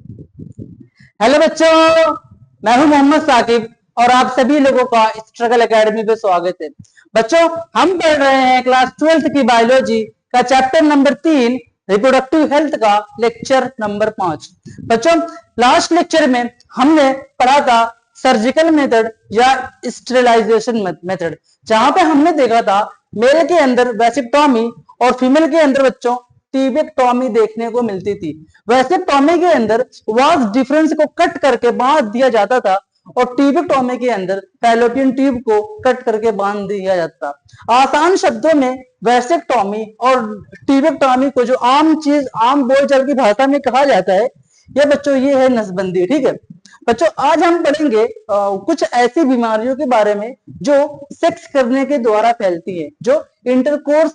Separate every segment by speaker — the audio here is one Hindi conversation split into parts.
Speaker 1: हेलो बच्चों, मैं हूं मोहम्मद साकिब और आप सभी लोगों का स्ट्रगल एकेडमी पे स्वागत है। बच्चों, हम पढ़ रहे हैं क्लास 12th की बायोलॉजी का चैप्टर नंबर 3 रिप्रोडक्टिव हेल्थ का लेक्चर नंबर 5। बच्चों, लास्ट लेक्चर में हमने पढ़ा था सर्जिकल मेथड या स्टेरिलाइजेशन मेथड, जहां पे हमने देखा था मेल के अंदर वेसिक्टोमी और फीमेल के अंदर बच्चों ट्यूबेक्टोमी देखने को मिलती थी। वेसेक्टोमी के अंदर वास डिफरेंस को कट करके बांध दिया जाता था और ट्यूबेक्टोमी के अंदर फैलोपियन ट्यूब को कट करके बांध दिया जाता था। आसान शब्दों में वेसेक्टोमी और ट्यूबेक्टोमी को जो आम बोलचाल की भाषा में कहा जाता है, ये बच्चों ये है नसबंदी। ठीक है बच्चों, आज हम पढ़ेंगे कुछ ऐसी बीमारियों के बारे में जो सेक्स करने के द्वारा फैलती हैं, जो इंटरकोर्स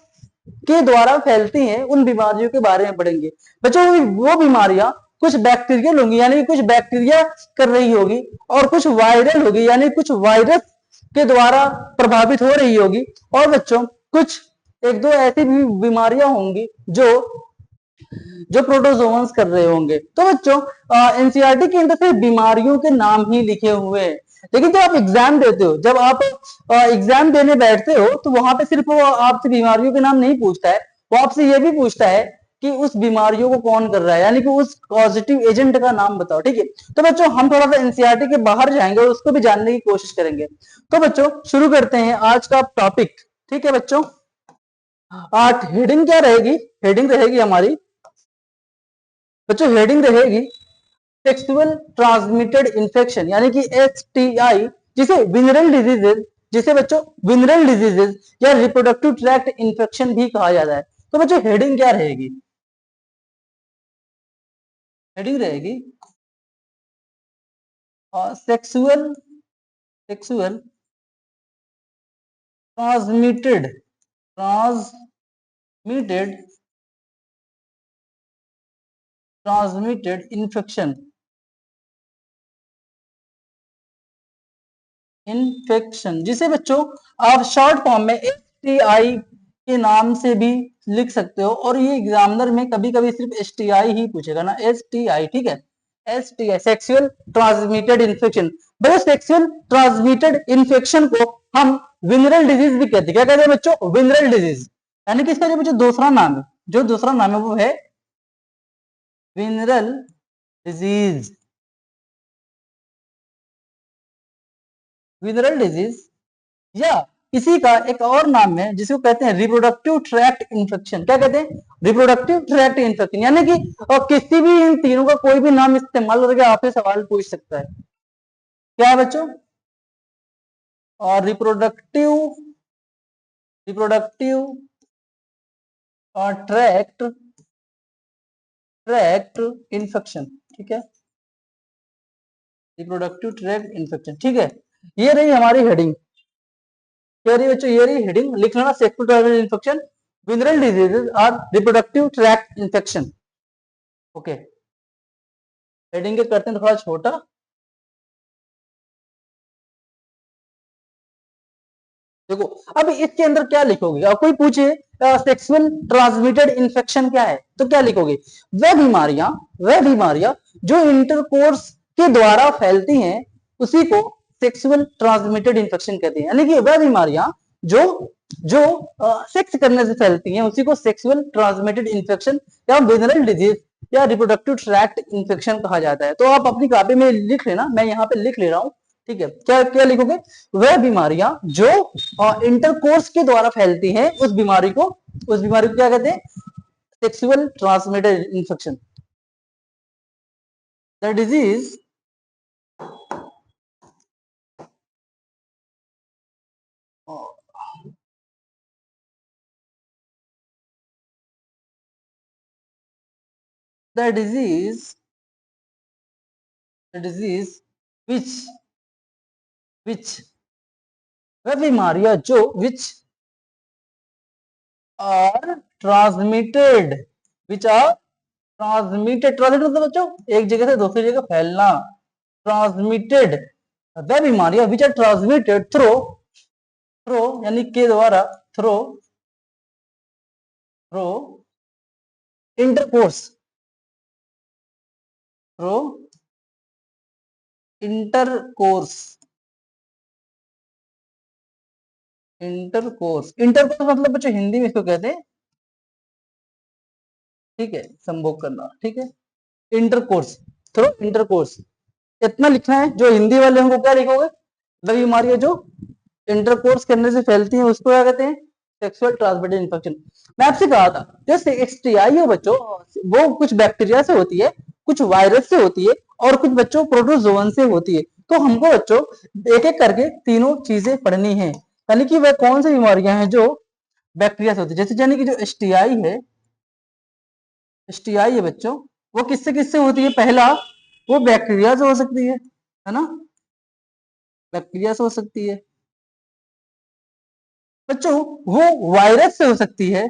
Speaker 1: के द्वारा फैलती हैं। उन बीमारियों के बारे में पढ़ेंगे। बच्चों, वो बीमारियां कुछ बैक्टीरियल होंगी, यानी कि कुछ बैक्टीरिया कर रही होगी, और कुछ वायरल होगी, यानी कुछ वायरस के द्वारा प्रभावित हो रही होगी, और बच्चों कुछ एक दो ऐसी भी बीमारियां होंगी जो जो प्रोटोजोन्स कर रहे होंगे। तो बच्चों, एनसीईआरटी के अंदर सिर्फ बीमारियों के नाम ही लिखे हुए हैं, लेकिन जब आप एग्जाम देते हो, जब आप एग्जाम देने बैठते हो, तो वहां पे सिर्फ वो आपसे बीमारियों के नाम नहीं पूछता है, वो आपसे ये भी पूछता है कि उस बीमारियों को कौन कर रहा है, यानी कि उस पॉजिटिव एजेंट का नाम बताओ। ठीक है, तो बच्चों हम थोड़ा सा एनसीईआरटी के बाहर जाएंगे और उसको भी जानने की कोशिश करेंगे। तो बच्चों शुरू करते हैं आज का टॉपिक। ठीक है बच्चों, आज हेडिंग क्या रहेगी? हेडिंग रहेगी हमारी बच्चों, हेडिंग रहेगी सेक्सुअल ट्रांसमिटेड इंफेक्शन, यानी कि एसटीआई, जिसे विनरल डिजीजेज, जिसे बच्चों विनरल डिजीजेज या रिप्रोडक्टिव ट्रैक्ट इंफेक्शन भी कहा जाता है। तो बच्चों हेडिंग क्या रहेगी? हेडिंग रहेगी sexual sexual transmitted transmitted transmitted infection, जिसे बच्चों आप शॉर्ट फॉर्म में एसटीआई के नाम से भी लिख सकते हो, और ये एग्जामिनर में कभी कभी सिर्फ एसटीआई ही पूछेगा ना, एसटीआई। ठीक है, एसटीआई सेक्सुअल ट्रांसमिटेड इन्फेक्शन। भाई सेक्सुअल ट्रांसमिटेड इन्फेक्शन को हम विनरल डिजीज भी कहते हैं। क्या कहते हैं बच्चों? विनरल डिजीज, यानी कि इसका जो बच्चों दूसरा नाम है, जो दूसरा नाम है वो है विनरल डिजीज। विनरल डिजीज, या इसी का एक और नाम है जिसको कहते हैं रिप्रोडक्टिव ट्रैक्ट इन्फेक्शन। क्या कहते हैं? रिप्रोडक्टिव ट्रैक्ट इन्फेक्शन, यानी कि और किसी भी इन तीनों का कोई भी नाम इस्तेमाल करके आपसे सवाल पूछ सकता है। क्या है बच्चों? और रिप्रोडक्टिव और ट्रैक्ट इन्फेक्शन। ठीक है, रिप्रोडक्टिव ट्रैक्ट इन्फेक्शन। ठीक है, ये रही हमारी हेडिंग। क्या रही बच्चों? ये रही हेडिंग, लिख लेना sexual transmitted infection, venereal diseases और reproductive tract infection. Okay, heading के करते हैं थोड़ा छोटा। देखो, अब इसके अंदर क्या लिखोगे? और कोई पूछे सेक्सुअल ट्रांसमिटेड इन्फेक्शन क्या है, तो क्या लिखोगे? वह बीमारियां जो इंटरकोर्स के द्वारा फैलती हैं, उसी को सेक्सुअल ट्रांसमिटेड इन्फेक्शन कहते हैं। यानी कि वह बीमारियां जो जो सेक्स करने से फैलती हैं, उसी को सेक्सुअल ट्रांसमिटेड इन्फेक्शन या वेनरल डिजीज या रिप्रोडक्टिव ट्रैक्ट इन्फेक्शन कहा जाता है। तो आप अपनी कॉपी में लिख लेना, मैं यहाँ पे लिख ले रहा हूँ। ठीक है, क्या क्या लिखोगे? वह बीमारियां जो इंटरकोर्स के द्वारा फैलती हैं, उस बीमारी को क्या कहते हैं? Sexual transmitted infection. The disease the disease the disease which which वह बीमारियां जो which are transmitted which are transmitted मतलब बच्चों एक जगह से दूसरी जगह फैलना। ट्रांसमिटेड, वह बीमारियां विच आर ट्रांसमिटेड थ्रो यानी के द्वारा, through through intercourse through intercourse. Intercourse, intercourse मतलब बच्चों हिंदी में इसको कहते हैं, ठीक है, संभोग करना, ठीक है, इंटरकोर्स, थ्रो इंटरकोर्स, इतना लिखना है। जो हिंदी वाले हमको क्या लिखोगे, वह बीमारियां जो इंटरकोर्स करने से फैलती हैं उसको क्या कहते हैं, सेक्सुअल ट्रांसमिटेड इन्फेक्शन। मैं आपसे कहा था जैसे एसटीआई है बच्चों, वो कुछ बैक्टीरिया से होती है, कुछ वायरस से होती है, और कुछ बच्चों प्रोटोजोवन से होती है। तो हमको बच्चों एक एक करके तीनों चीजें पढ़नी है, यानी कि वह कौन सी बीमारियां हैं जो बैक्टीरिया से होती है। जैसे यानी कि जो एसटीआई है, एसटीआई है बच्चों, वो किससे किससे होती है, पहला वो बैक्टीरिया से हो सकती है ना, बैक्टीरिया से हो सकती है बच्चों, वो वायरस से हो सकती है,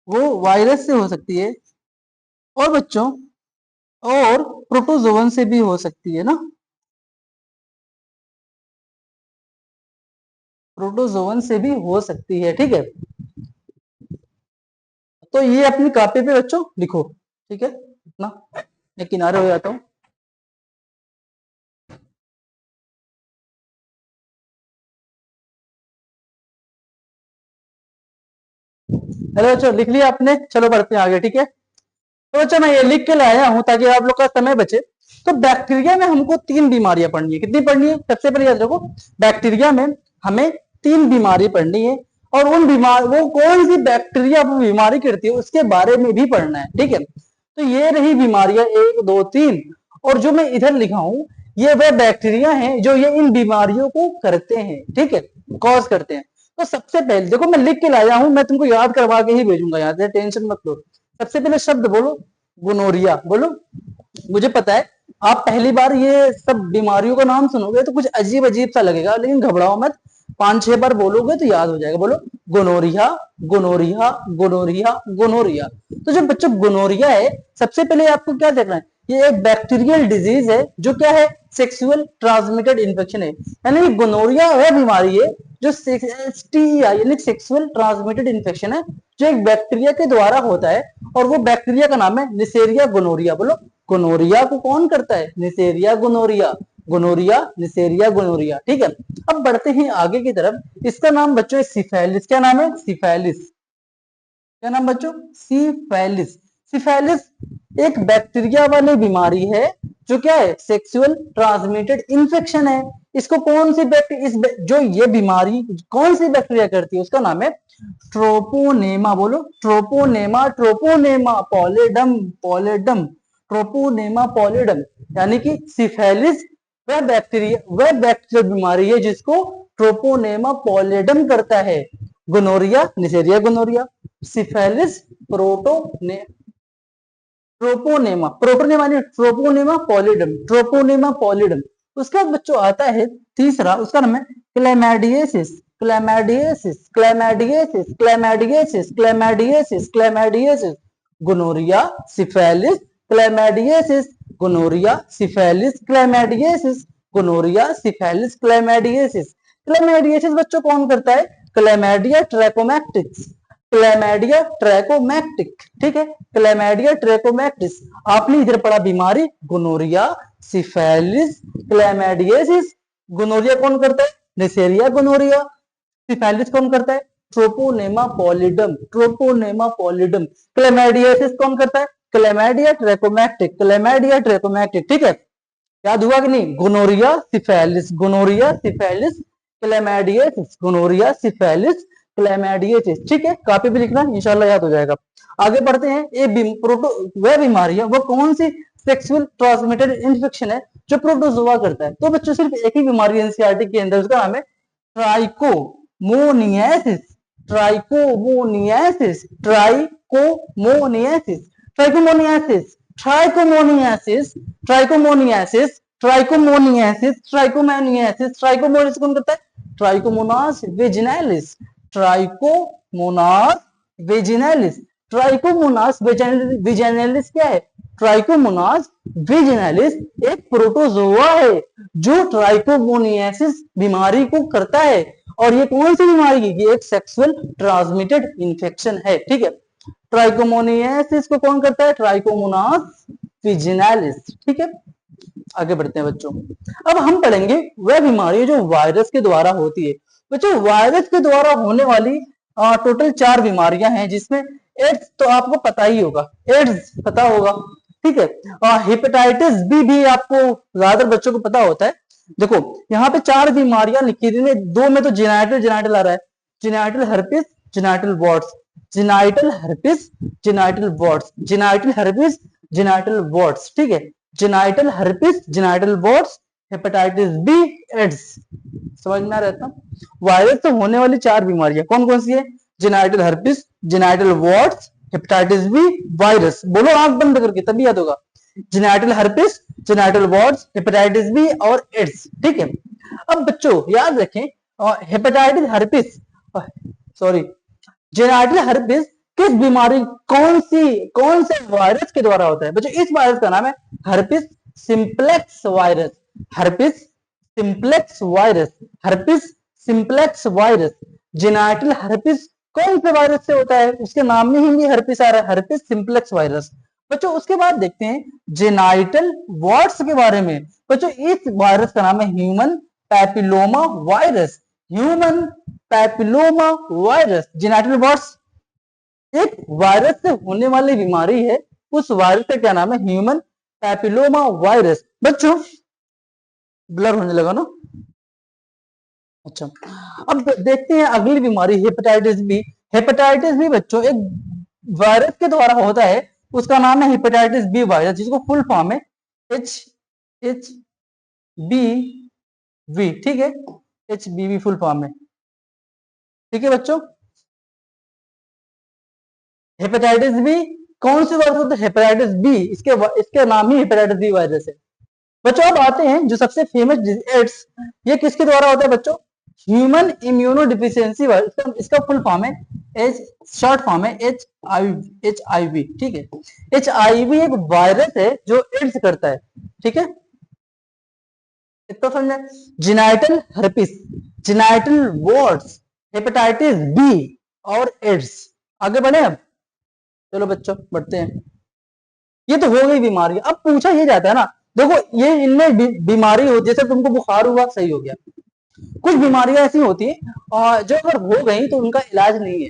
Speaker 1: वो वायरस से हो सकती है, और बच्चों और प्रोटोजोवन से भी हो सकती है ना, प्रोटोजोवन से भी हो सकती है, ठीक है। तो ये अपनी कॉपी पे बच्चों लिखो, ठीक है, इतना मैं किनारे हो जाता हूँ। हेलो बच्चों, लिख लिया आपने, चलो बढ़ते हैं आगे, ठीक है। तो बच्चों मैं ये लिख के लाया हूं ताकि आप लोग का समय बचे। तो बैक्टीरिया में हमको तीन बीमारियां पढ़नी है, कितनी पढ़नी है, सबसे पहले याद रखो, बैक्टीरिया में हमें तीन बीमारी पढ़नी है, और उन बीमार वो कौन सी बैक्टीरिया वो बीमारी करती है उसके बारे में भी पढ़ना है, ठीक है। तो ये रही बीमारियां, एक दो तीन, और जो मैं इधर लिखा हूं ये वह बैक्टीरिया हैं जो ये इन बीमारियों को करते हैं, ठीक है, कॉज करते हैं। तो सबसे पहले देखो मैं लिख के लाया हूं, मैं तुमको याद करवा के ही भेजूंगा, याद है, टेंशन मत लो। सबसे पहले शब्द बोलो, गोनोरिया बोलो। मुझे पता है आप पहली बार ये सब बीमारियों का नाम सुनोगे तो कुछ अजीब अजीब सा लगेगा, लेकिन घबराओ मत, 5-6 बार बोलोगे तो याद हो जाएगा। बोलो गोनोरिया, गोनोरिया, गोनोरिया, गोनोरिया। तो जो बच्चों गोनोरिया है, सबसे पहले आपको क्या देखना है, ये एक बैक्टीरियल डिजीज है जो क्या है, सेक्सुअल ट्रांसमिटेड इन्फेक्शन है। यानी गोनोरिया वह बीमारी है जो एसटीआई यानी सेक्सुअल ट्रांसमिटेड इन्फेक्शन है, जो एक बैक्टीरिया के द्वारा होता है, और वो बैक्टीरिया का नाम है निसेरिया गोनोरिया। बोलो गोनोरिया को कौन करता है, Neisseria gonorrhoea, gonorrhoea Neisseria gonorrhoea, ठीक है। अब बढ़ते हैं आगे की तरफ, इसका नाम बच्चों है सिफेलिस। क्या नाम है, सिफेलिस। क्या नाम बच्चों, सिफेलिस। सिफेलिस एक बैक्टीरिया वाली बीमारी है जो क्या है, सेक्सुअल ट्रांसमिटेड इन्फेक्शन है। इसको कौन सी जो ये बीमारी कौन सी बैक्टीरिया करती है उसका नाम है ट्रोपोनेमा। बोलो ट्रोपोनेमा, ट्रोपोनेमा पॉलिडम, पॉलिडम, ट्रोपोनेमा पॉलिडम। यानी कि सिफेलिस वह बैक्टीरिया बीमारी है जिसको ट्रोपोनेमा पॉलिडम करता है। गोनोरिया निसेरिया गोनोरिया, सिफेलिस प्रोटोने ट्रोपोनेमा, प्रोटोनेमा नहीं, ट्रोपोनेमा पॉलिडम, ट्रोपोनेमा पॉलिडम। उसका बच्चों आता है तीसरा, उसका नाम है chlamydiasis, chlamydiasis, chlamydiasis, chlamydiasis, chlamydiasis, chlamydiasis. Gonorrhoea, syphilis, chlamydiasis, gonorrhoea, syphilis, chlamydiasis, gonorrhoea, syphilis, chlamydiasis. Chlamydiasis बच्चों कौन करता है, क्लैमाइडिया ट्रैकोमैटिक्स, क्लैमाइडिया ट्रैकोमैक्टिक, ठीक है, क्लैमाइडिया ट्रैकोमैक्टिस। आपने इधर पढ़ा बीमारी गोनोरिया, सिफेलिस, क्लैमाइडियसिस। गोनोरिया कौन करता है, निसेरिया गोनोरिया। सिफेलिस कौन करता है, ट्रोपोनेमा पॉलिडम, ट्रोपोनेमा पॉलिडम। क्लैमाइडियसिस कौन करता है, क्लैमाइडिया ट्रैकोमैक्टिक, क्लैमाइडिया ट्रैकोमैक्टिक, ठीक है। याद हुआ कि नहीं, gonorrhoea syphilis, gonorrhoea syphilis chlamydiasis, gonorrhoea syphilis chlamydiasis, ठीक है। कॉपी भी लिखना, इंशाल्लाह याद हो जाएगा। आगे बढ़ते हैं, ये वह बीमारी है, वो कौन सी सेक्सुअल ट्रांसमिटेड इन्फेक्शन है जो प्रोटोजोआ करता है। तो बच्चों सिर्फ एक ही बीमारी एनसीईआरटी के अंदर, उसका नाम है trichomoniasis, trichomoniasis, trichomoniasis, trichomoniasis, trichomoniasis, trichomoniasis, trichomoniasis, trichomoniasis. Trichomoniasis कौन करता है, trichomonas vaginalis, trichomonas vaginalis, trichomonas vaginalis क्या है, ट्राइकोमोनास वेजिनालिस एक प्रोटोजोआ है जो ट्राइकोमोनियासिस बीमारी को करता है। और ये कौन सी बीमारी है, ये एक सेक्सुअल ट्रांसमिटेड इन्फेक्शन है, ठीक है। ट्राइकोमोनियासिस को कौन करता है? ट्राइकोमोनास विजिनालिस। ठीक है, आगे बढ़ते हैं बच्चों। अब हम पढ़ेंगे वह बीमारी जो वायरस के द्वारा होती है। बच्चों वायरस के द्वारा होने वाली टोटल 4 बीमारियां हैं, जिसमें एड्स तो आपको पता ही होगा, एड्स पता होगा। ठीक है, हेपेटाइटिस बी भी आपको ज्यादातर बच्चों को पता होता है। देखो यहाँ पे 4 बीमारियां लिखी थी, 2 में तो जेनाइटल जेनाइटल आ रहा है, genital herpes, genital warts, genital herpes, genital warts, genital herpes, genital warts. ठीक है, genital herpes, genital warts, hepatitis B, AIDS. समझ में आ रहा था? वायरस से होने वाली 4 बीमारियां कौन कौन सी है? Genital herpes, genital warts, hepatitis B, virus. बोलो आंख बंद करके, तभी याद होगा। Genital herpes, genital warts, hepatitis B और एड्स। ठीक है, अब बच्चों याद रखें, hepatitis herpes, sorry, genital herpes किस बीमारी, कौन से वायरस के द्वारा होता है? बच्चों इस वायरस का नाम है herpes simplex virus, herpes simplex virus, herpes simplex virus. Genital herpes कौन से वायरस से होता है? उसके नाम में ही हर्पिस आ रहा है, हर्पिस सिंप्लेक्स वायरस। बच्चों उसके बाद देखते हैं जेनाइटल वॉर्ड्स के बारे में। बच्चों इस वायरस का नाम है human papilloma virus, human papilloma virus. Genital wards एक वायरस से होने वाली बीमारी है, उस वायरस का क्या नाम है? Human papilloma virus. बच्चों ब्लर होने लगा ना? अच्छा, अब देखते हैं अगली बीमारी हेपेटाइटिस बी। हेपेटाइटिस बी बच्चों एक वायरस के द्वारा होता है, उसका नाम है हेपेटाइटिस बी वायरस, जिसको फुल फॉर्म है एच बी वी। ठीक है, H B V full form है। ठीक है बच्चों, हेपेटाइटिस बी कौन सी वायरस होता है? हेपेटाइटिस बी, इसके नाम ही हेपेटाइटिस बी वायरस है। बच्चों अब आते हैं जो सबसे फेमस एड्स, ये किसके द्वारा होता है बच्चों? Human immunodeficiency virus. इसका फुल फॉर्म है शॉर्ट फॉर्म है एच आई वी। ठीक है, एच आई वी एक वायरस है जो एड्स करता है। ठीक है, इतना समझे? Genital herpes, genital warts, hepatitis B और एड्स। आगे बढ़े अब, चलो बच्चों बढ़ते हैं। ये तो हो गई बीमारी। अब पूछा ये जाता है ना, देखो ये इनमें बीमारी हो, जैसे तुमको बुखार हुआ, सही हो गया। कुछ बीमारियां ऐसी होती है जो अगर हो गई तो उनका इलाज नहीं है।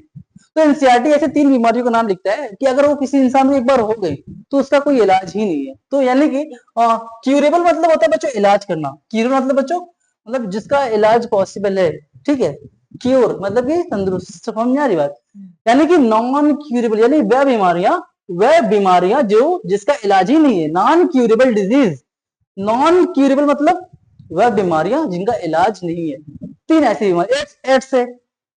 Speaker 1: तो एनसीईआरटी ऐसे 3 बीमारियों का नाम लिखता है कि अगर वो किसी इंसान में एक बार हो गई तो उसका कोई इलाज ही नहीं है। तो यानी कि क्यूरेबल मतलब होता है बच्चों इलाज करना, क्यूर मतलब बच्चों मतलब जिसका इलाज पॉसिबल है। ठीक है, क्योर मतलब कि तंदुरुस्त। समझ आ रही बात? यानी कि नॉन क्यूरेबल यानी वह बीमारियां जो जिसका इलाज ही नहीं है, non curable disease. Non curable मतलब वह बीमारियां जिनका इलाज नहीं है। 3 ऐसी बीमारी। एड्स है,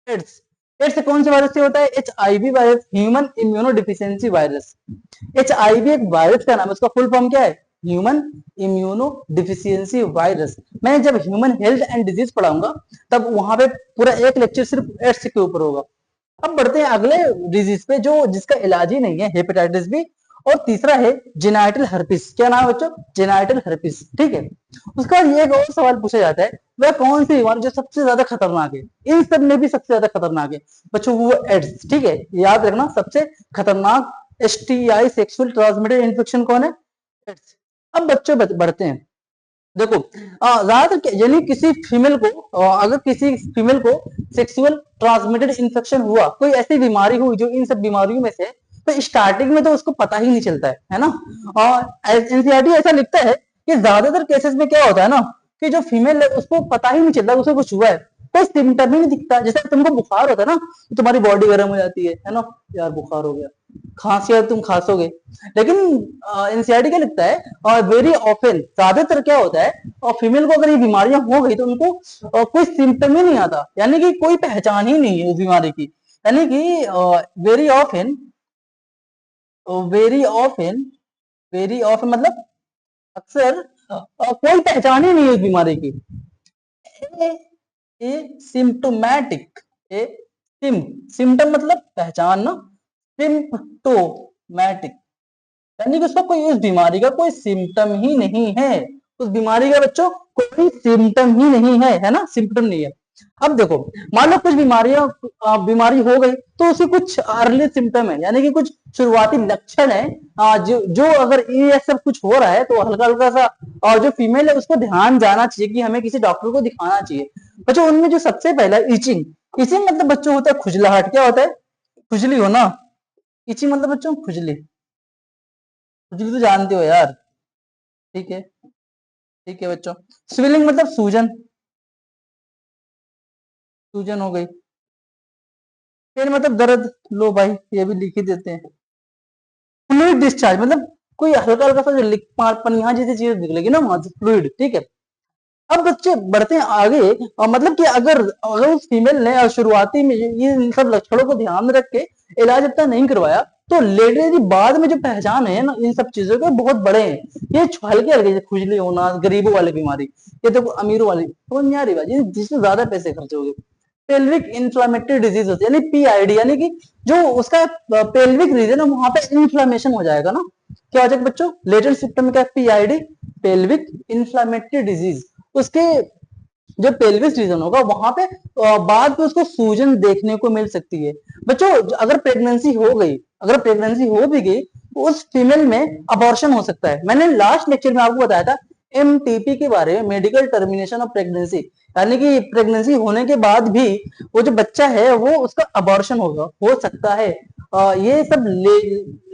Speaker 1: एड्स एड्स कौन से वायरस से होता है? H I V virus, human immunodeficiency virus. H I V एक वायरस का नाम है, उसका फुल फॉर्म क्या है? Human immunodeficiency virus. मैं जब ह्यूमन हेल्थ एंड डिजीज पढ़ाऊंगा तब वहां पे पूरा एक लेक्चर सिर्फ एड्स के ऊपर होगा। अब बढ़ते हैं अगले डिजीज पे जो जिसका इलाज ही नहीं है, हेपेटाइटिस बी। और तीसरा है जेनाइटल हर्पिस। क्या नाम है बच्चों? Genital herpes. ठीक है, उसका एक और सवाल पूछा जाता है, वह कौन सी बीमारी जो सबसे ज्यादा खतरनाक है? इन सब में भी सबसे ज्यादा खतरनाक है बच्चों वो एड्स। ठीक है, याद रखना सबसे खतरनाक एसटीआई सेक्सुअल ट्रांसमिटेड इन्फेक्शन कौन है? एड्स। अब बच्चों बढ़ते हैं। देखो ज्यादातर यानी किसी फीमेल को अगर किसी फीमेल को सेक्सुअल ट्रांसमिटेड इन्फेक्शन हुआ, कोई ऐसी बीमारी हुई जो इन सब बीमारियों में से, तो स्टार्टिंग में तो उसको पता ही नहीं चलता है ना। और एनसीईआरटी ऐसा लिखता है कि ज्यादातर केसेस में क्या होता है ना कि जो फीमेल है उसको पता ही नहीं चलता उसको कुछ हुआ है, कोई सिम्टम ही नहीं दिखता। जैसे तुमको बुखार होता है ना तो तुम्हारी बॉडी गर्म हो जाती है ना, यार बुखार हो गया, खांसी है तुम खांसोगे। लेकिन एनसीईआरटी क्या लिखता है, और वेरी ऑफन ज्यादातर क्या होता है, और फीमेल को अगर ये बीमारियां हो गई तो उनको कोई सिम्टम ही नहीं आता, यानी कि कोई पहचान ही नहीं है उस बीमारी की। यानी कि very often, very often, very often मतलब अक्सर कोई पहचान ही नहीं है उस बीमारी की। ए सिम्टोमैटिक, ए सिम्टम मतलब पहचान ना, सिम्टोमैटिक यानी कि उसका कोई उस बीमारी का कोई सिम्टम ही नहीं है, उस बीमारी का बच्चों कोई सिम्टम ही नहीं है, है ना, सिम्टम नहीं है। अब देखो, मान लो कुछ बीमारी हो गई तो उसके कुछ अर्ली सिम्टम है, यानी कि कुछ शुरुआती लक्षण है, जो जो अगर ये सब कुछ हो रहा है तो हल्का हल्का सा, और जो फीमेल है उसको ध्यान जाना चाहिए कि हमें किसी डॉक्टर को दिखाना चाहिए। बच्चों उनमें जो सबसे पहला इचिंग, इचिंग मतलब बच्चों होता है खुजलाहट। क्या होता है? खुजली होना। इचिंग मतलब बच्चों खुजली, खुजली तो जानते हो यार। ठीक है, ठीक है बच्चों। स्वेलिंग मतलब सूजन, सूजन हो गई। फिर मतलब दर्द, लो भाई ये भी लिख ही देते हैं। फ्लूइड डिस्चार्ज मतलब कोई हल्का हल्का सा जो लिख पनिया जैसी चीज निकलेगी ना वहां से, फ्लूइड। ठीक है। अब बच्चे बढ़ते हैं आगे, मतलब कि अगर अगर उस फीमेल ने शुरुआती में ये इन सब लक्षणों को ध्यान में रख के इलाज अपना नहीं करवाया तो लेटर बाद में जो पहचान है ना इन सब चीजों के बहुत बड़े हैं। ये हल्के हल्के खुजली होना, गरीबों वाली बीमारी, ये देखो अमीरों वाली समझ नहीं आ रही बात, जिसमें ज्यादा पैसे खर्च हो गए। पेल्विक इंफ्लामेटरी डिजीज होती है, यानी पीआईडी, यानी कि जो उसका पेल्विक रीजन है वहां पे इन्फ्लामेशन हो जाएगा ना। क्या हो जाएगा बच्चों? लेटेंट सिम्टम क्या है? PID, pelvic inflammatory disease. उसके जो पेल्विस रीजन होगा वहां पे बाद में उसको सूजन देखने को मिल सकती है। बच्चों अगर प्रेगनेंसी हो गई, अगर प्रेगनेंसी हो भी गई तो उस फीमेल में अबॉर्शन हो सकता है। मैंने लास्ट लेक्चर में आपको बताया था एमटीपी के बारे में, मेडिकल टर्मिनेशन ऑफ प्रेगनेंसी, यानी कि प्रेगनेंसी होने के बाद भी वो जो बच्चा है वो उसका अबॉर्शन होगा, हो सकता है। ये सब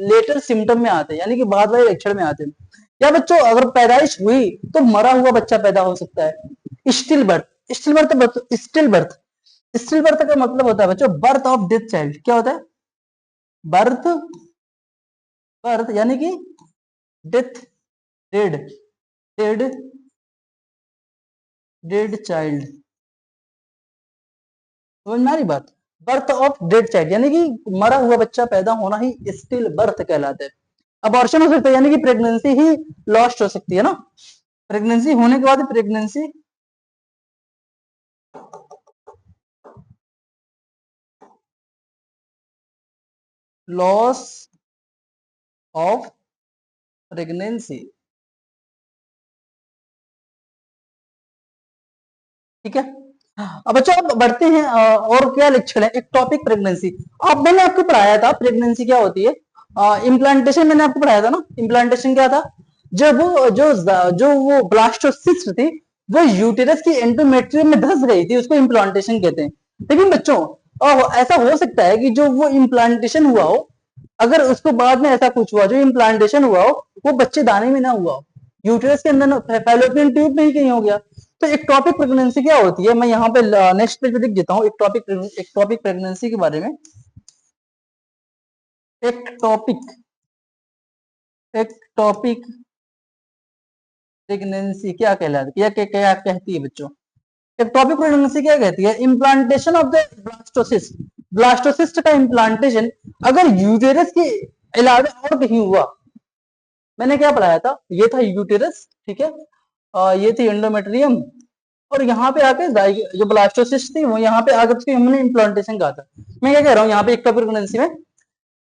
Speaker 1: लेटर सिम्टम में आते हैं, यानी कि बाद वाले लक्षण में आते हैं। या बच्चों अगर पैदाइश हुई तो मरा हुआ बच्चा पैदा हो सकता है। Still birth, still birth, still birth, still birth का मतलब होता है बच्चों बर्थ ऑफ डेथ चाइल्ड। क्या होता है? बर्थ, बर्थ यानी कि death, dead, dead, dead child. समझ में आ रही बात? बर्थ ऑफ डेड चाइल्ड यानी कि मरा हुआ बच्चा पैदा होना ही स्टिल बर्थ कहलाता है। अबॉर्शन हो सकता है, यानी कि प्रेगनेंसी ही लॉस्ट हो सकती है ना, प्रेगनेंसी होने के बाद प्रेगनेंसी लॉस ऑफ प्रेगनेंसी। ठीक है। अब बच्चों अब बढ़ते हैं, और क्या लक्षण है एक्टोपिक प्रेगनेंसी। अब मैंने आपको पढ़ाया था प्रेगनेंसी क्या होती है, इम्प्लांटेशन मैंने आपको पढ़ाया था ना। इम्प्लांटेशन क्या था? जब वो जो वो ब्लास्टोसिस्ट थी वो यूटेरस की एंडोमेट्रियम में धस गई थी, उसको इम्प्लांटेशन कहते हैं। लेकिन बच्चों ऐसा हो सकता है कि जो वो इम्प्लांटेशन हुआ हो, अगर उसको बाद में ऐसा कुछ हुआ, जो इम्प्लांटेशन हुआ हो वो बच्चे दाने में ना हुआ हो, यूटेरस के अंदर फैलोपियन ट्यूब में ही कहीं हो गया। तो एक्टोपिक प्रेगनेंसी क्या होती है, मैं यहाँ पे नेक्स्ट पेज पे लिख देता हूँ एक्टोपिक प्रेगनेंसी के बारे में। एक्टोपिक, एक्टोपिक प्रेगनेंसी क्या कहलाती है, क्या कहती है बच्चों? एक्टोपिक प्रेगनेंसी क्या कहती है? Implantation of the blastocyst, blastocyst का इम्प्लांटेशन अगर यूटेरस के अलावा और कहीं हुआ। मैंने क्या पढ़ाया था? ये था यूटेरस, ठीक है, ये थी एंडोमेट्रियम, और यहाँ पे आके जो ब्लास्टोसिस्ट थी वो यहाँ पे आकर उसकी हमने इम्प्लांटेशन कहा था। मैं क्या कह रहा हूँ यहाँ पे एक्टोपिक प्रेगनेंसी में,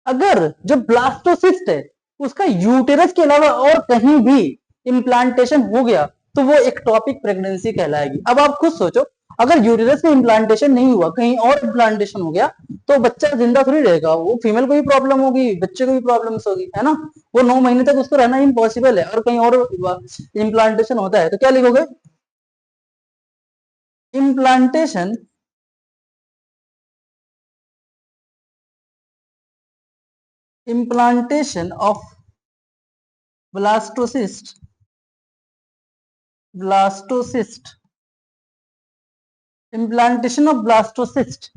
Speaker 1: अगर जो ब्लास्टोसिस्ट है उसका यूटेरस के अलावा और कहीं भी इम्प्लांटेशन हो गया तो वो एक्टोपिक प्रेगनेंसी कहलाएगी। अब आप खुद सोचो, अगर यूटेरस में इम्प्लांटेशन नहीं हुआ, कहीं और इम्प्लांटेशन हो गया तो बच्चा जिंदा थोड़ी रहेगा, वो फीमेल को भी प्रॉब्लम होगी, बच्चे को भी प्रॉब्लम होगी, है ना। वो 9 महीने तक उसको रहना इम्पॉसिबल है, और कहीं और इम्प्लांटेशन होता है तो क्या लिखोगे? Implantation, implantation of blastocyst, blastocyst, implantation of blastocyst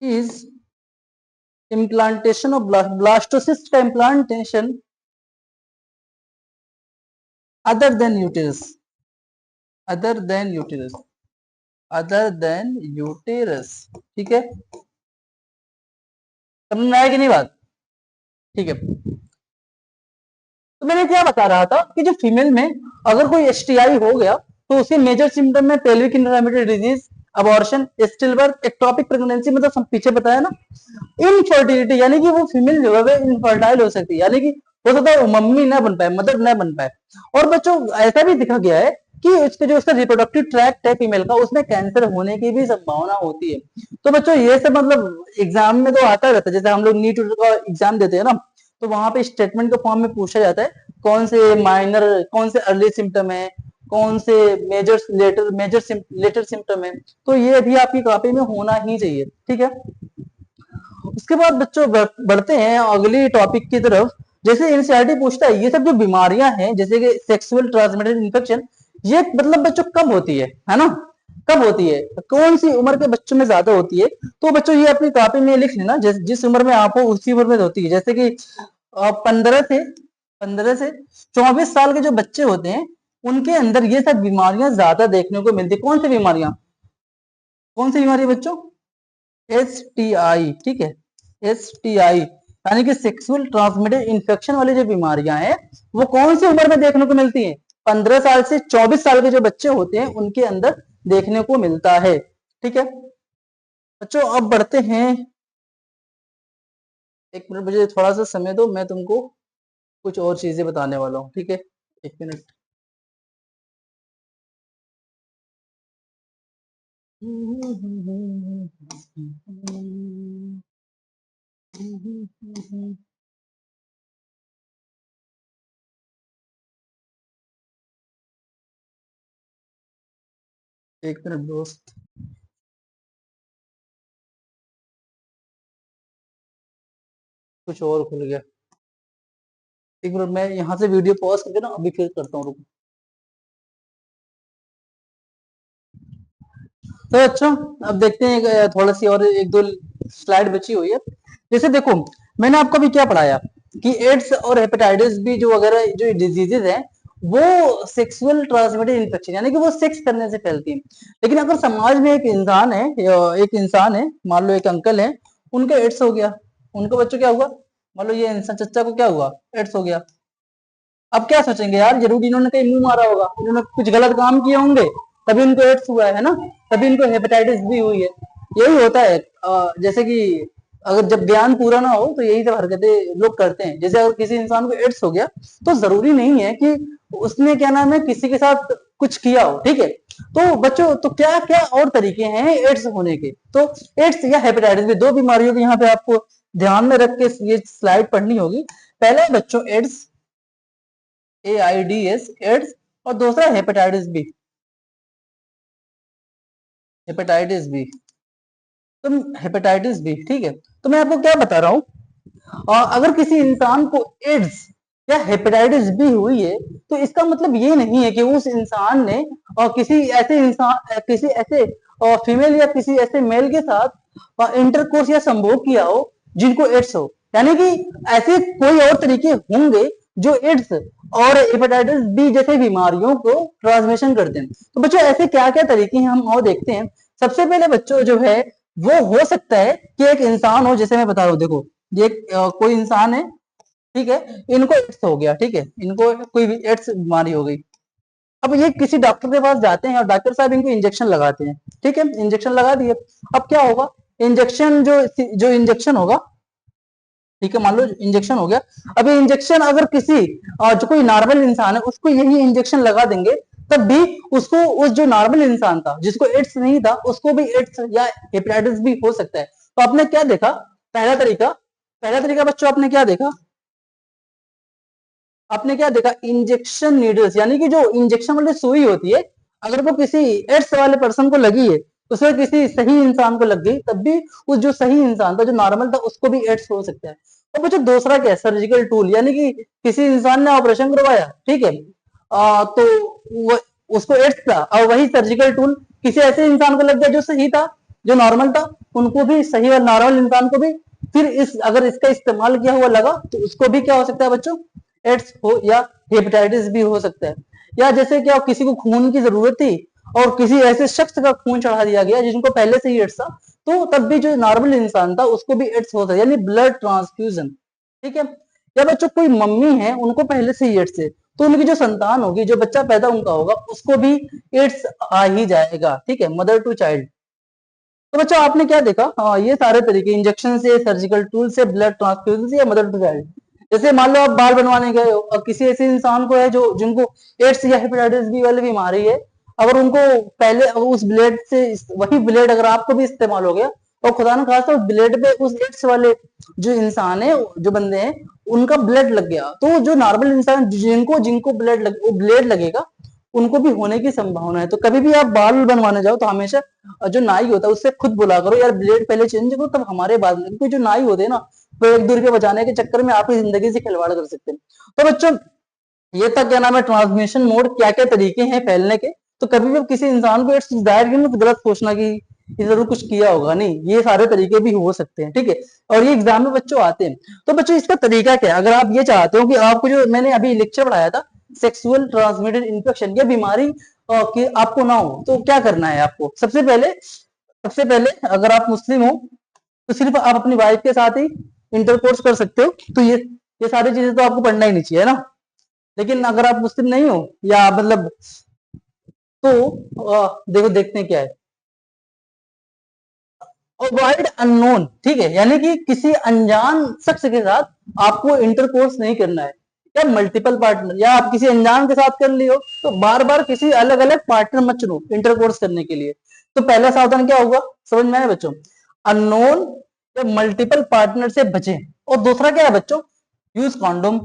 Speaker 1: is implantation of blastocyst का implantation other than uterus, other than uterus, other than uterus। ठीक है, समझ में आया कि नहीं बात? ठीक है। तो मैंने क्या बता रहा था कि जो फीमेल में अगर कोई एसटीआई हो गया तो उसके मेजर सिम्टम में pelvic inflammatory disease, abortion, still birth, ectopic pregnancy, मतलब सब पीछे बताया ना। इनफर्टिलिटी यानी कि वो फीमेल जो है इनफर्टाइल हो सकती है, यानी कि हो सकता है मम्मी ना बन पाए, मदर ना बन पाए। और बच्चों ऐसा भी देखा गया है कि इसके जो उसका रिप्रोडक्टिव ट्रैक्ट है फीमेल का, उसमें कैंसर होने की भी संभावना होती है। तो बच्चों ये सब मतलब एग्जाम में तो आता रहता है, जैसे हम लोग नीट का एग्जाम देते हैं ना, तो वहां पे स्टेटमेंट के फॉर्म में पूछा जाता है कौन से माइनर, कौन से अर्ली सिम्टम है, कौन से लेटर सिम्टम है। तो ये भी आपकी कॉपी में होना ही चाहिए, ठीक है। उसके बाद बच्चों बढ़ते हैं अगली टॉपिक की तरफ। जैसे एनसीईआरटी पूछता है ये सब जो बीमारियां हैं जैसे कि सेक्सुअल ट्रांसमिटेड इन्फेक्शन, ये मतलब बच्चों कब होती है ना, कब होती है, कौन सी उम्र के बच्चों में ज्यादा होती है। तो बच्चों ये अपनी कॉपी में लिख लेना, जिस उम्र में आप हो उसी उम्र में होती है। जैसे कि 15 से 24 साल के जो बच्चे होते हैं उनके अंदर ये सब बीमारियां ज्यादा देखने को मिलती है। कौन सी बीमारियां, कौन सी बीमारी बच्चों, STI, ठीक है, STI यानी कि सेक्सुअल ट्रांसमिटेड इन्फेक्शन वाली जो बीमारियां हैं वो कौन सी उम्र में देखने को मिलती हैं, 15 साल से 24 साल के जो बच्चे होते हैं उनके अंदर देखने को मिलता है, ठीक है। बच्चों अब बढ़ते हैं, एक मिनट मुझे थोड़ा सा समय दो, मैं तुमको कुछ और चीजें बताने वाला हूँ, ठीक है, एक मिनट। एक मिनट दोस्त, कुछ और खुल गया। एक मिनट मैं यहाँ से वीडियो पॉज करके ना अभी फिर करता हूँ, रुको। तो अच्छा अब देखते हैं थोड़ा सी और एक दो स्लाइड बची हुई है। जैसे देखो मैंने आपको अभी क्या पढ़ाया कि एड्स और हेपेटाइटिस बी जो वगैरह जो डिजीजेज हैं वो सेक्सुअल ट्रांसमिटेड इन्फेक्शन यानी कि वो सेक्स करने से फैलती है। लेकिन अगर समाज में एक इंसान है, मान लो एक अंकल है, उनका एड्स हो गया, उनको बच्चों क्या हुआ, मान लो ये इंसान चच्चा को क्या हुआ, एड्स हो गया। अब क्या सोचेंगे यार, जरूर इन्होंने कहीं मुंह मारा होगा, इन्होंने कुछ गलत काम किए होंगे तभी इनको एड्स हुआ है ना, तभी इनको हेपेटाइटिस भी हुई है। यही होता है जैसे कि अगर जब ज्ञान पूरा ना हो तो यही सब हरकतें लोग करते हैं। जैसे अगर किसी इंसान को एड्स हो गया तो जरूरी नहीं है कि उसने क्या नाम है किसी के साथ कुछ किया हो, ठीक है। तो बच्चों तो क्या क्या और तरीके हैं एड्स होने के, तो एड्स या हेपेटाइटिस भी दो बीमारियों के यहाँ पे आपको ध्यान में रख के ये स्लाइड पढ़नी होगी। पहला है बच्चों एड्स, AIDS एड्स, और दूसरा हेपेटाइटिस बी, हेपेटाइटिस बी, तो हेपेटाइटिस बी, ठीक है। तो मैं आपको क्या बता रहा हूं, अगर किसी इंसान को एड्स या हेपेटाइटिस बी हुई है तो इसका मतलब ये नहीं है कि उस इंसान ने किसी ऐसे फीमेल या किसी ऐसे मेल के साथ इंटरकोर्स या संभोग किया हो जिनको एड्स हो। यानी कि ऐसे कोई और तरीके होंगे जो एड्स और हेपेटाइटिस बी जैसे बीमारियों को ट्रांसमिशन करते हैं। तो बच्चों ऐसे क्या क्या तरीके हैं हम और देखते हैं। सबसे पहले बच्चों जो है वो हो सकता है कि एक इंसान हो, जैसे मैं बता रहा हूँ, देखो ये कोई इंसान है, ठीक है, इनको एड्स हो गया, ठीक है, इनको कोई भी एड्स बीमारी हो गई। अब ये किसी डॉक्टर के पास जाते हैं और डॉक्टर साहब इनको इंजेक्शन लगाते हैं, ठीक है, इंजेक्शन लगा दिए। अब क्या होगा, इंजेक्शन जो जो इंजेक्शन होगा, ठीक है, मान लो इंजेक्शन हो गया। अब ये इंजेक्शन अगर किसी जो कोई नॉर्मल इंसान है उसको यही इंजेक्शन लगा देंगे तब भी उसको, उस जो नॉर्मल इंसान था जिसको एड्स नहीं था उसको भी एड्स या हेपेटाइटिस भी हो सकता है। तो आपने क्या देखा, पहला तरीका बच्चों आपने क्या देखा, आपने क्या देखा, इंजेक्शन नीडल्स यानी कि जो इंजेक्शन वाली सुई होती है अगर वो किसी एड्स वाले पर्सन को लगी है, उसमें किसी सही इंसान को लग गई तब भी उस जो सही इंसान था जो नॉर्मल था उसको भी एड्स हो सकता है। और बच्चों दूसरा क्या है, सर्जिकल टूल, यानी कि किसी इंसान ने ऑपरेशन करवाया, ठीक है, तो वो उसको एड्स था और वही सर्जिकल टूल किसी ऐसे इंसान को लग गया जो सही था, जो नॉर्मल था, उनको भी, सही और नॉर्मल इंसान को भी, फिर इस अगर इसका इस्तेमाल किया हुआ लगा तो उसको भी क्या हो सकता है बच्चों, एड्स हो या हेपेटाइटिस भी हो सकता है। या जैसे क्या किसी को खून की जरूरत थी और किसी ऐसे शख्स का खून चढ़ा दिया गया जिनको पहले से ही एड्स था, तो तब भी जो नॉर्मल इंसान था उसको भी एड्स हो सकता है, यानी ब्लड ट्रांसफ्यूजन, ठीक है। या बच्चों कोई मम्मी है उनको पहले से ही एड्स है तो उनकी जो संतान होगी, जो बच्चा पैदा उनका होगा उसको भी एड्स आ ही जाएगा, ठीक है, मदर टू चाइल्ड। तो बच्चों आपने क्या देखा, हाँ ये सारे तरीके, इंजेक्शन से, सर्जिकल टूल से, ब्लड ट्रांसफ्यूजन से या मदर टू चाइल्ड, जैसे मान लो आप बाल बनवाने गए हो और किसी ऐसे इंसान को है जो जिनको एड्स या हेपेटाइटिस बी वाली बीमारी है, अगर उनको पहले उस ब्लेड से वही ब्लेड अगर आपको भी इस्तेमाल हो गया और खुदा न खास्ता उस ब्लेड पे उस एड्स वाले जो इंसान है जो बंदे हैं उनका ब्लड लग गया, तो जो नॉर्मल इंसान जिनको जिनको ब्लेड लगेगा उनको भी होने की संभावना है। तो कभी भी आप बाल बनवाने जाओ तो हमेशा जो नाई होता है उससे खुद बोला करो यार ब्लेड पहले चेंज करो तब हमारे बाल, क्योंकि जो नाई होते हैं ना वो 1-2 रुपये बचाने के चक्कर में आपकी जिंदगी से खिलवाड़ कर सकते हैं। तो बच्चों ये तक क्या नाम है ट्रांसमिशन मोड, क्या क्या तरीके हैं फैलने के। तो कभी भी किसी इंसान को एड्स जाहिर की तो गलत सोचना कि ये जरूर कुछ किया होगा, नहीं, ये सारे तरीके भी हो सकते हैं, ठीक है। और ये एग्जाम में बच्चों आते हैं। तो बच्चों इसका तरीका क्या है, अगर आप ये चाहते हो कि आपको जो मैंने अभी लेक्चर पढ़ाया था सेक्सुअल ट्रांसमिटेड इन्फेक्शन या बीमारी कि आपको ना हो, तो क्या करना है आपको। सबसे पहले अगर आप मुस्लिम हो तो सिर्फ आप अपनी वाइफ के साथ ही इंटरकोर्स कर सकते हो। तो ये सारी चीजें तो आपको पढ़ना ही नहीं चाहिए ना। लेकिन अगर आप मुस्लिम नहीं हो या मतलब तो देखो देखते हैं क्या है। अवॉइड अननोन, ठीक है, यानी कि किसी अनजान शख्स के साथ आपको इंटरकोर्स नहीं करना है, या मल्टीपल पार्टनर, या आप किसी अनजान के साथ कर लियो तो बार बार किसी अलग अलग पार्टनर मत चुनो इंटरकोर्स करने के लिए। तो पहला सावधान क्या होगा, समझ में आया बच्चों, अननोन या मल्टीपल पार्टनर से बचें। और दूसरा क्या है बच्चों, यूज कॉन्डोम।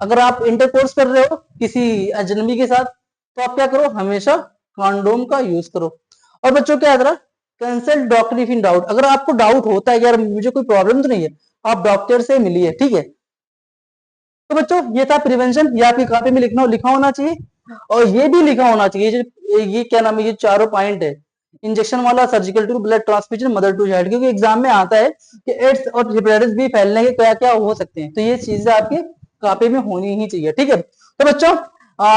Speaker 1: अगर आप इंटरकोर्स कर रहे हो किसी अजनबी के साथ तो आप क्या करो, हमेशा कॉन्डोम का यूज करो। और बच्चों क्या है, consult doctor if in doubt, अगर आपको डाउट होता है यार मुझे कोई प्रॉब्लम तो नहीं है, आप डॉक्टर से मिलिए, ठीक है। तो बच्चों ये था प्रिवेंशन, ये आपकी कॉपी में लिखा होना चाहिए। और ये भी लिखा होना चाहिए ये क्या नाम है, ये चारों पॉइंट है, इंजेक्शन वाला, surgical too, blood transfusion, mother to child, क्योंकि एग्जाम में आता है कि एड्स और हेपेटाइटिस बी फैलने के क्या क्या हो सकते हैं। तो ये चीजें आपकी कॉपी में होनी ही चाहिए, ठीक है। तो बच्चों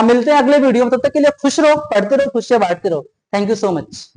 Speaker 1: मिलते हैं अगले वीडियो में, तब तक के लिए खुश रहो, पढ़ते रहो, खुशियां बांटते रहो। Thank you so much.